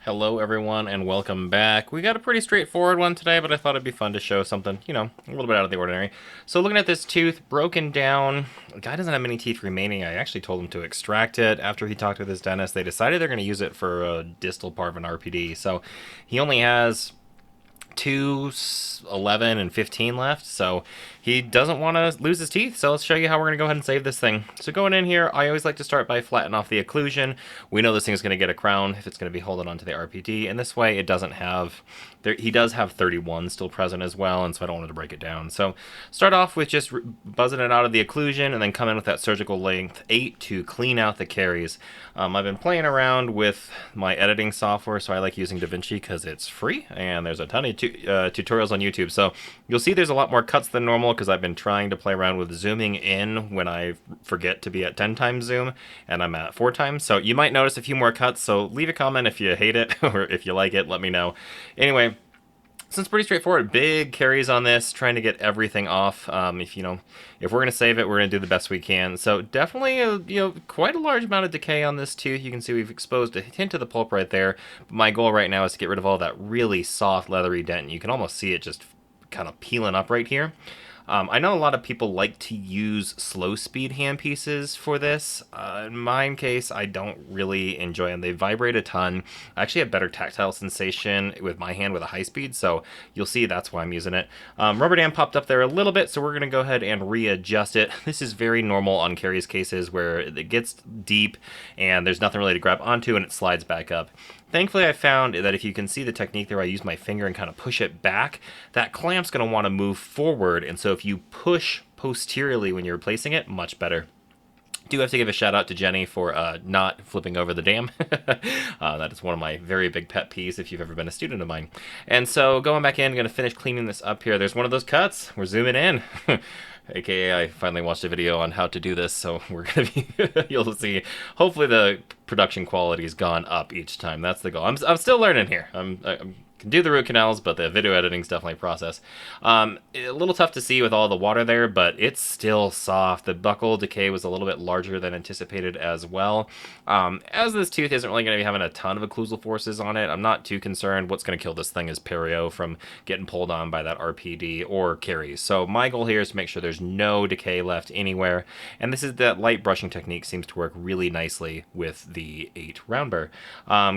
Hello everyone and welcome back. We got a pretty straightforward one today, but I thought it'd be fun to show something, a little bit out of the ordinary. So looking at this tooth, broken down, the guy doesn't have many teeth remaining. I actually told him to extract it after he talked with his dentist. They decided they're going to use it for a distal part of an RPD. So he only has two 11 and 15 left, so he doesn't want to lose his teeth. So let's show you how we're going to go ahead and save this thing. So going in here, I always like to start by flattening off the occlusion. We know this thing is going to get a crown if it's going to be holding onto the RPD, and this way it doesn't have, he does have 31 still present as well, and so I don't want to break it down. So start off with just buzzing it out of the occlusion, and then come in with that surgical length 8 to clean out the caries. I've been playing around with my editing software, so I like using DaVinci because it's free, and there's a ton of tutorials on YouTube. So you'll see there's a lot more cuts than normal because I've been trying to play around with zooming in when I forget to be at 10 times zoom, and I'm at 4 times. So you might notice a few more cuts, so leave a comment if you hate it, or if you like it, let me know. Anyway, so it's pretty straightforward. Big carries on this, trying to get everything off. If we're gonna save it, we're gonna do the best we can. So definitely, quite a large amount of decay on this tooth. You can see we've exposed a hint of the pulp right there. But my goal right now is to get rid of all that really soft, leathery dent. You can almost see it just kind of peeling up right here. I know a lot of people like to use slow speed handpieces for this. In my case, I don't really enjoy them. They vibrate a ton. I actually have better tactile sensation with my hand with a high speed, so you'll see that's why I'm using it. Rubber dam popped up there a little bit, so we're going to go ahead and readjust it. This is very normal on caries cases where it gets deep and there's nothing really to grab onto and it slides back up. Thankfully, I found that if you can see the technique there, I use my finger and kind of push it back, that clamp's going to want to move forward, and so if you push posteriorly when you're replacing it, much better. Do have to give a shout out to Jenny for not flipping over the dam. That is one of my very big pet peeves if you've ever been a student of mine. And so going back in, going to finish cleaning this up here. There's one of those cuts. We're zooming in. AKA I finally watched a video on how to do this, so we're going to be, you'll see, hopefully the production quality has gone up each time. That's the goal. I'm still learning here. I'm can do the root canals, but the video editing's definitely a process. A little tough to see with all the water there, but it's still soft. The buccal decay was a little bit larger than anticipated as well. As this tooth isn't really going to be having a ton of occlusal forces on it, I'm not too concerned. What's going to kill this thing is perio from getting pulled on by that RPD or caries. So my goal here is to make sure there's no decay left anywhere, and this is that light brushing technique seems to work really nicely with the 8 round burr.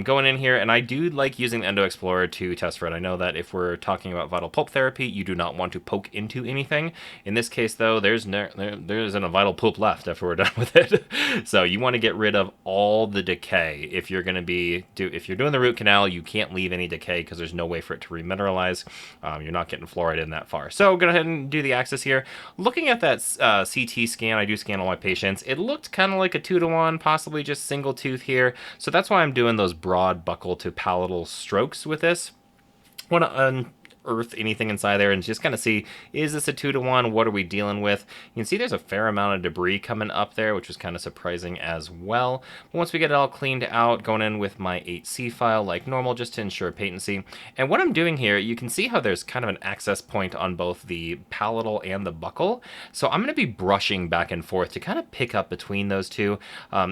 Going in here, and I do like using the Endo Explorer to test for it. I know that if we're talking about vital pulp therapy, you do not want to poke into anything. In this case, though, there isn't a vital pulp left after we're done with it. So you want to get rid of all the decay. If you're going to if you're doing the root canal, you can't leave any decay because there's no way for it to remineralize. You're not getting fluoride in that far. So go ahead and do the axis here. Looking at that CT scan, I do scan all my patients. It looked kind of like a 2-to-1, possibly just single tooth here. So that's why I'm doing those broad buccal to palatal strokes with this. Want to unearth anything inside there and just kind of see, is this a 2-to-1? What are we dealing with? You can see there's a fair amount of debris coming up there, which was kind of surprising as well. But once we get it all cleaned out, going in with my 8C file like normal just to ensure patency. And what I'm doing here, you can see how there's kind of an access point on both the palatal and the buccal. So I'm going to be brushing back and forth to kind of pick up between those two.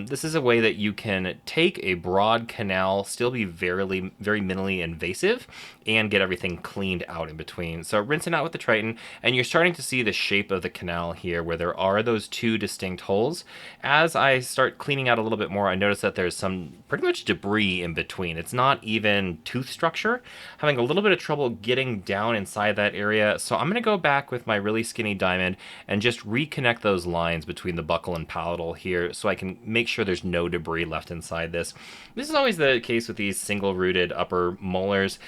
This is a way that you can take a broad canal, still be very minimally invasive, and get everything cleaned out in between. So rinsing out with the Triton, and you're starting to see the shape of the canal here where there are those 2 distinct holes. As I start cleaning out a little bit more, I notice that there's some pretty much debris in between. It's not even tooth structure. Having a little bit of trouble getting down inside that area, so I'm going to go back with my really skinny diamond and just reconnect those lines between the buccal and palatal here so I can make sure there's no debris left inside this. This is always the case with these single-rooted upper molars.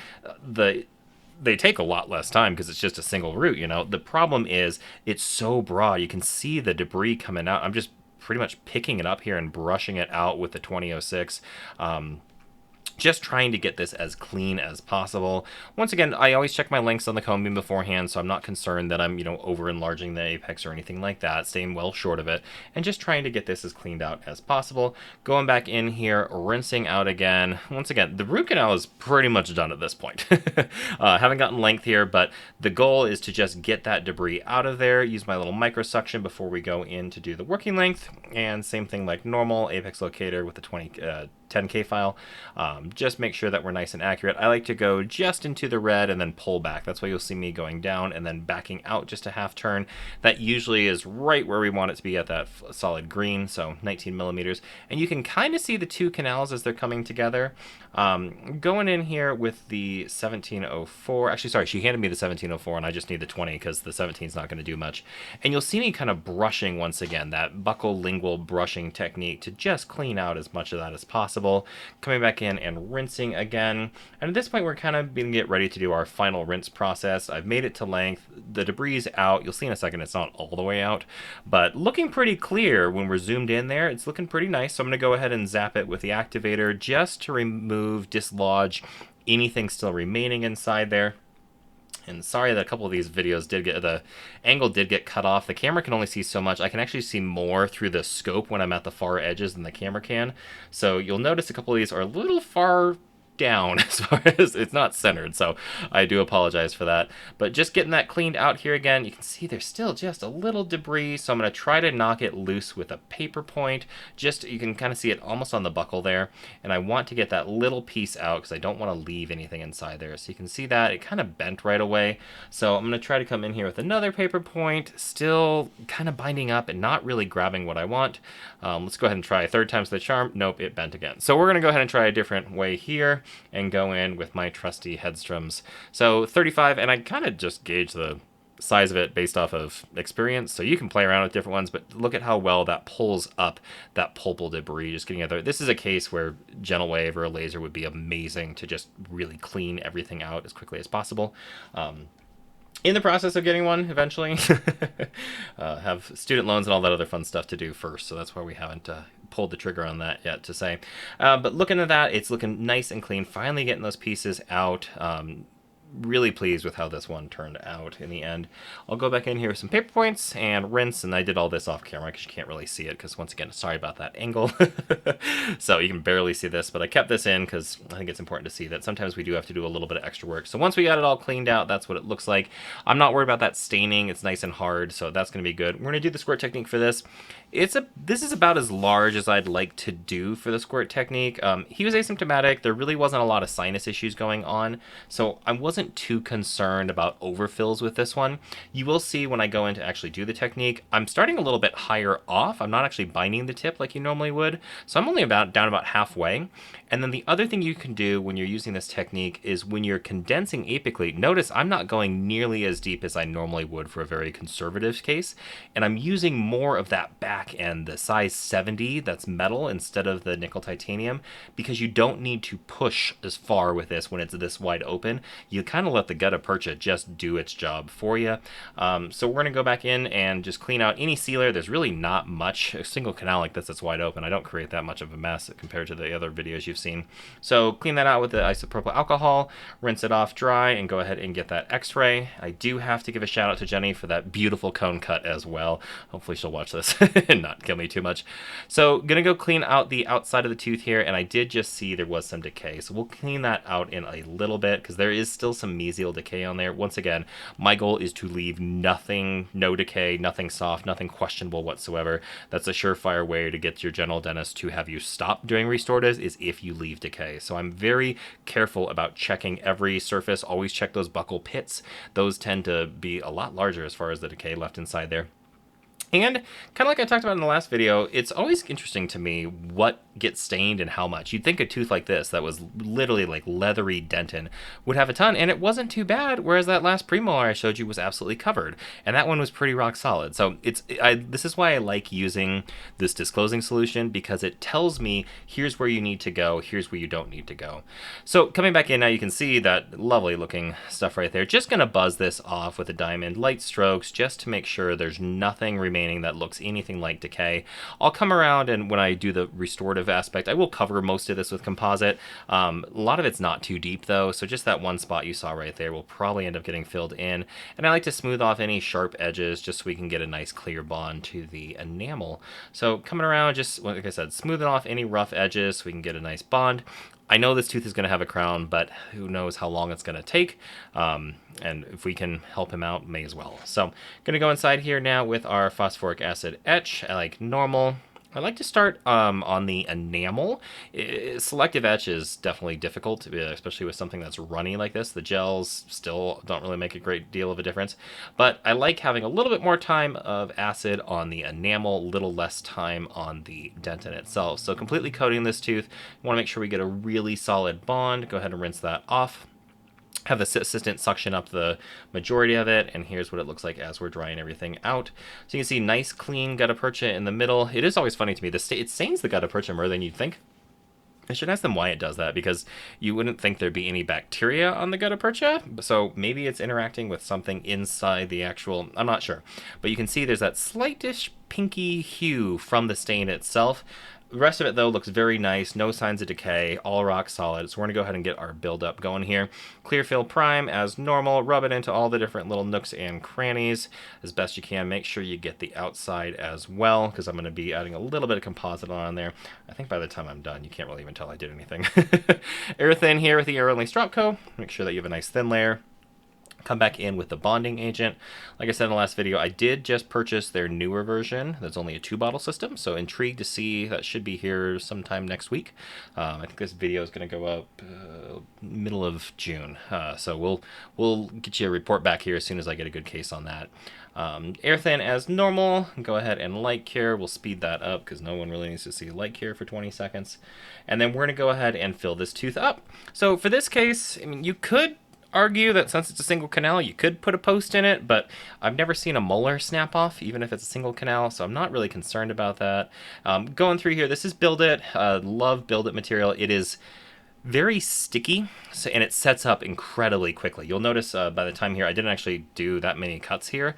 They take a lot less time because it's just a single root, The problem is it's so broad. You can see the debris coming out. I'm just pretty much picking it up here and brushing it out with the 2006. Just trying to get this as clean as possible. Once again, I always check my lengths on the cone beam beforehand, so I'm not concerned that I'm, over enlarging the apex or anything like that, staying well short of it, and just trying to get this as cleaned out as possible. Going back in here, rinsing out again. Once again, the root canal is pretty much done at this point. Haven't gotten length here, but the goal is to just get that debris out of there, use my little micro suction before we go in to do the working length, and same thing like normal, apex locator with the 10K file. Just make sure that we're nice and accurate. I like to go just into the red and then pull back. That's why you'll see me going down and then backing out just a half turn. That usually is right where we want it to be, at that solid green, so 19 millimeters. And you can kind of see the two canals as they're coming together. Going in here with the 1704, actually sorry, she handed me the 1704 and I just need the 20 because the 17 is not going to do much. And you'll see me kind of brushing once again, that buccal lingual brushing technique to just clean out as much of that as possible. Coming back in and rinsing again. And at this point we're kind of going to get ready to do our final rinse process. I've made it to length, the debris is out. You'll see in a second it's not all the way out, but looking pretty clear when we're zoomed in there. It's looking pretty nice, so I'm going to go ahead and zap it with the activator just to remove, dislodge anything still remaining inside there. And sorry that a couple of these videos did get, the angle did get cut off. The camera can only see so much. I can actually see more through the scope when I'm at the far edges than the camera can. So you'll notice a couple of these are a little far down as far as it's not centered, so I do apologize for that. But just getting that cleaned out here again, you can see there's still just a little debris, so I'm going to try to knock it loose with a paper point. Just, you can kind of see it almost on the buckle there, and I want to get that little piece out because I don't want to leave anything inside there. So you can see that it kind of bent right away, so I'm going to try to come in here with another paper point, still kind of binding up and not really grabbing what I want. Let's go ahead and try third time's the charm. Nope, it bent again. So we're going to go ahead and try a different way here and go in with my trusty Headstroms. So 35, and I kind of just gauge the size of it based off of experience, so you can play around with different ones, but look at how well that pulls up that pulpal debris, just getting other. This is a case where gentle wave or a laser would be amazing to just really clean everything out as quickly as possible. In the process of getting one eventually. Have student loans and all that other fun stuff to do first, so that's why we haven't pulled the trigger on that yet to say. But looking at that, it's looking nice and clean. Finally getting those pieces out. Really pleased with how this one turned out in the end. I'll go back in here with some paper points and rinse, and I did all this off camera because you can't really see it, because once again, sorry about that angle. So you can barely see this, but I kept this in because I think it's important to see that sometimes we do have to do a little bit of extra work. So once we got it all cleaned out, that's what it looks like. I'm not worried about that staining. It's nice and hard, so that's going to be good. We're going to do the squirt technique for this. This is about as large as I'd like to do for the squirt technique. He was asymptomatic. There really wasn't a lot of sinus issues going on, so I wasn't too concerned about overfills with this one. You will see when I go in to actually do the technique, I'm starting a little bit higher off. I'm not actually binding the tip like you normally would, so I'm only down about halfway. And then the other thing you can do when you're using this technique is when you're condensing apically, notice I'm not going nearly as deep as I normally would for a very conservative case, and I'm using more of that back end, the size 70 that's metal instead of the nickel titanium, because you don't need to push as far with this when it's this wide open. You kind of let the gutta percha just do its job for you. So we're going to go back in and just clean out any sealer. There's really not much. A single canal like this that's wide open, I don't create that much of a mess compared to the other videos you've seen. So clean that out with the isopropyl alcohol, rinse it off dry, and go ahead and get that x-ray. I do have to give a shout out to Jenny for that beautiful cone cut as well. Hopefully she'll watch this and not kill me too much. So gonna go clean out the outside of the tooth here, and I did just see there was some decay, so we'll clean that out in a little bit because there is still some mesial decay on there. Once again, my goal is to leave nothing, no decay, nothing soft, nothing questionable whatsoever. That's a surefire way to get your general dentist to have you stop doing restoratives, is if you leave decay. So I'm very careful about checking every surface. Always check those buccal pits. Those tend to be a lot larger as far as the decay left inside there. And kind of like I talked about in the last video, it's always interesting to me what gets stained and how much. You'd think a tooth like this that was literally like leathery dentin would have a ton, and it wasn't too bad, whereas that last premolar I showed you was absolutely covered, and that one was pretty rock solid. So this is why I like using this disclosing solution, because it tells me here's where you need to go, here's where you don't need to go. So coming back in now, you can see that lovely looking stuff right there. Just going to buzz this off with a diamond, light strokes, just to make sure there's nothing remaining that looks anything like decay. I'll come around, and when I do the restorative aspect, I will cover most of this with composite. A lot of it's not too deep though, so just that one spot you saw right there will probably end up getting filled in. And I like to smooth off any sharp edges just so we can get a nice clear bond to the enamel. So coming around, just like I said, smoothing off any rough edges so we can get a nice bond. I know this tooth is going to have a crown, but who knows how long it's going to take. And if we can help him out, may as well. So I'm going to go inside here now with our phosphoric acid etch like normal. I like to start on the enamel. Selective etch is definitely difficult, especially with something that's runny like this. The gels still don't really make a great deal of a difference, but I like having a little bit more time of acid on the enamel, a little less time on the dentin itself. So completely coating this tooth, I want to make sure we get a really solid bond. Go ahead and rinse that off. Have the assistant suction up the majority of it, and here's what it looks like as we're drying everything out. So you can see nice clean gutta percha in the middle. It is always funny to me, it stains the gutta percha more than you'd think. I should ask them why it does that, because you wouldn't think there'd be any bacteria on the gutta percha, so maybe it's interacting with something inside the actual, I'm not sure. But you can see there's that slightish pinky hue from the stain itself. The rest of it, though, looks very nice. No signs of decay. All rock solid. So we're going to go ahead and get our build-up going here. Clear fill prime as normal. Rub it into all the different little nooks and crannies as best you can. Make sure you get the outside as well, because I'm going to be adding a little bit of composite on there. I think by the time I'm done, you can't really even tell I did anything. Air thin here with the Air Only Strop Co. Make sure that you have a nice thin layer. Come back in with the bonding agent. Like I said in the last video, I did just purchase their newer version. That's only a 2-bottle system, so intrigued to see. That should be here sometime next week. I think this video is going to go up middle of June, so we'll get you a report back here as soon as I get a good case on that. Air thin as normal. Go ahead and light cure. We'll speed that up because no one really needs to see light cure for 20 seconds. And then we're going to go ahead and fill this tooth up. So for this case, I mean, you could argue that since it's a single canal, you could put a post in it, but I've never seen a molar snap off, even if it's a single canal, so I'm not really concerned about that. Going through here, this is Build It. Love Build It material. It is very sticky, and it sets up incredibly quickly. You'll notice by the time here, I didn't actually do that many cuts here.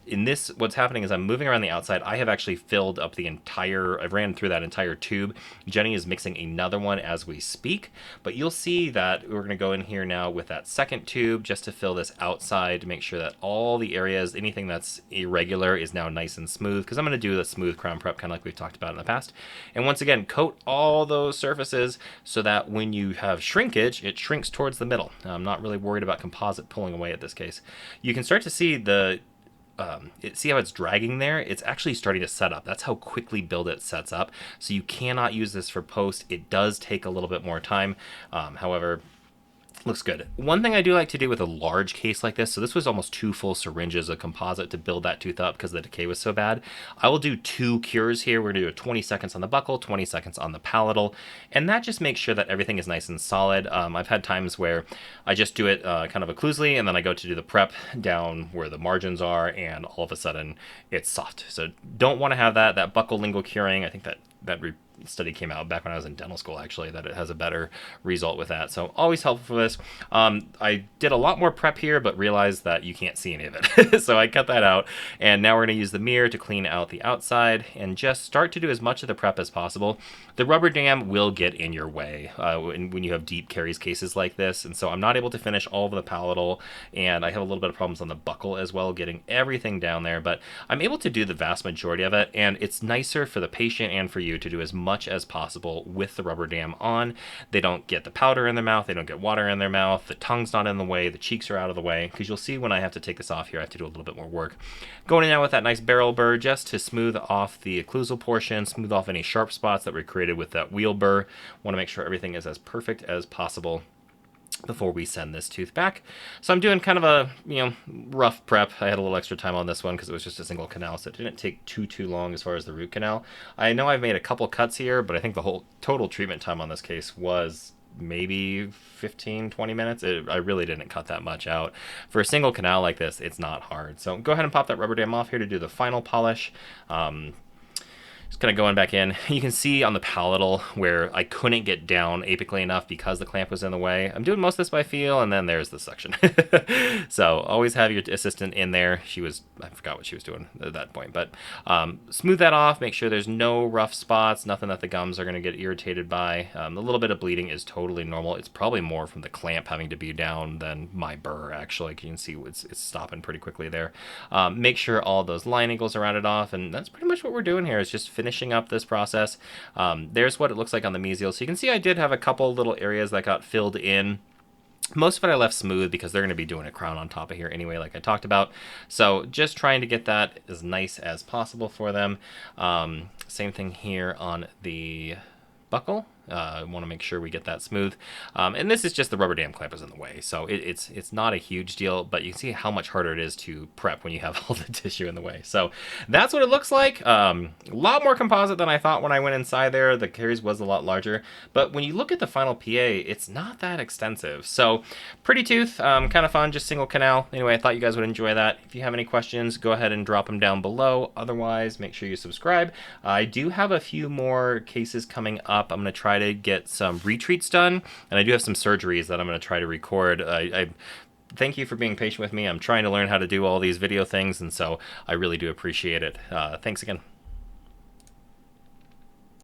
In this, what's happening is I'm moving around the outside. I have actually filled up the entire, I've ran through that entire tube. Jenny is mixing another one as we speak, but you'll see that we're gonna go in here now with that second tube just to fill this outside to make sure that all the areas, anything that's irregular is now nice and smooth, because I'm gonna do the smooth crown prep kind of like we've talked about in the past. And once again, coat all those surfaces so that when you have shrinkage, it shrinks towards the middle. I'm not really worried about composite pulling away at this case. You can start to see the see how it's dragging there? It's actually starting to set up. That's how quickly Build It sets up. So you cannot use this for post. It does take a little bit more time. However, looks good. One thing I do like to do with a large case like this, so this was almost 2 full syringes of composite to build that tooth up because the decay was so bad. I will do 2 cures here. We're going to do 20 seconds on the buccal, 20 seconds on the palatal, and that just makes sure that everything is nice and solid. I've had times where I just do it kind of occlusely, and then I go to do the prep down where the margins are, and all of a sudden it's soft. So don't want to have that. That buccal lingual curing, I think that study came out back when I was in dental school, actually, that it has a better result with that. So always helpful for this. I did a lot more prep here, but realized that you can't see any of it. So I cut that out. And now we're going to use the mirror to clean out the outside and just start to do as much of the prep as possible. The rubber dam will get in your way when you have deep caries cases like this. And so I'm not able to finish all of the palatal, and I have a little bit of problems on the buccal as well, getting everything down there. But I'm able to do the vast majority of it, and it's nicer for the patient and for you to do as much as possible with the rubber dam on. They don't get the powder in their mouth, they don't get water in their mouth, the tongue's not in the way, the cheeks are out of the way, because you'll see when I have to take this off here, I have to do a little bit more work. Going in now with that nice barrel burr just to smooth off the occlusal portion, smooth off any sharp spots that were created with that wheel burr. Want to make sure everything is as perfect as possible before we send this tooth back. So I'm doing kind of a, rough prep. I had a little extra time on this one because it was just a single canal, so it didn't take too long as far as the root canal. I know I've made a couple cuts here, but I think the whole total treatment time on this case was maybe 15-20 minutes. I really didn't cut that much out. For a single canal like this, it's not hard. So go ahead and pop that rubber dam off here to do the final polish. Just kind of going back in. You can see on the palatal where I couldn't get down apically enough because the clamp was in the way. I'm doing most of this by feel, and then there's the suction. So always have your assistant in there. I forgot what she was doing at that point, but smooth that off. Make sure there's no rough spots, nothing that the gums are going to get irritated by. A little bit of bleeding is totally normal. It's probably more from the clamp having to be down than my burr, actually. You can see it's stopping pretty quickly there. Make sure all those line angles are rounded off, and that's pretty much what we're doing here, is just finishing up this process. There's what it looks like on the mesial. So you can see I did have a couple little areas that got filled in Most of it I left smooth because they're going to be doing a crown on top of here anyway, like I talked about. So just trying to get that as nice as possible for them. Same thing here on the buckle. I want to make sure we get that smooth. And this is just the rubber dam clamp is in the way. So it's not a huge deal, but you can see how much harder it is to prep when you have all the tissue in the way. So that's what it looks like. A lot more composite than I thought when I went inside there. The caries was a lot larger. But when you look at the final PA, it's not that extensive. So pretty tooth, kind of fun, just single canal. Anyway, I thought you guys would enjoy that. If you have any questions, go ahead and drop them down below. Otherwise, make sure you subscribe. I do have a few more cases coming up. I'm going to try to get some retreats done, and I do have some surgeries that I'm going to try to record. I thank you for being patient with me. I'm trying to learn how to do all these video things, and so I really do appreciate it. Thanks again.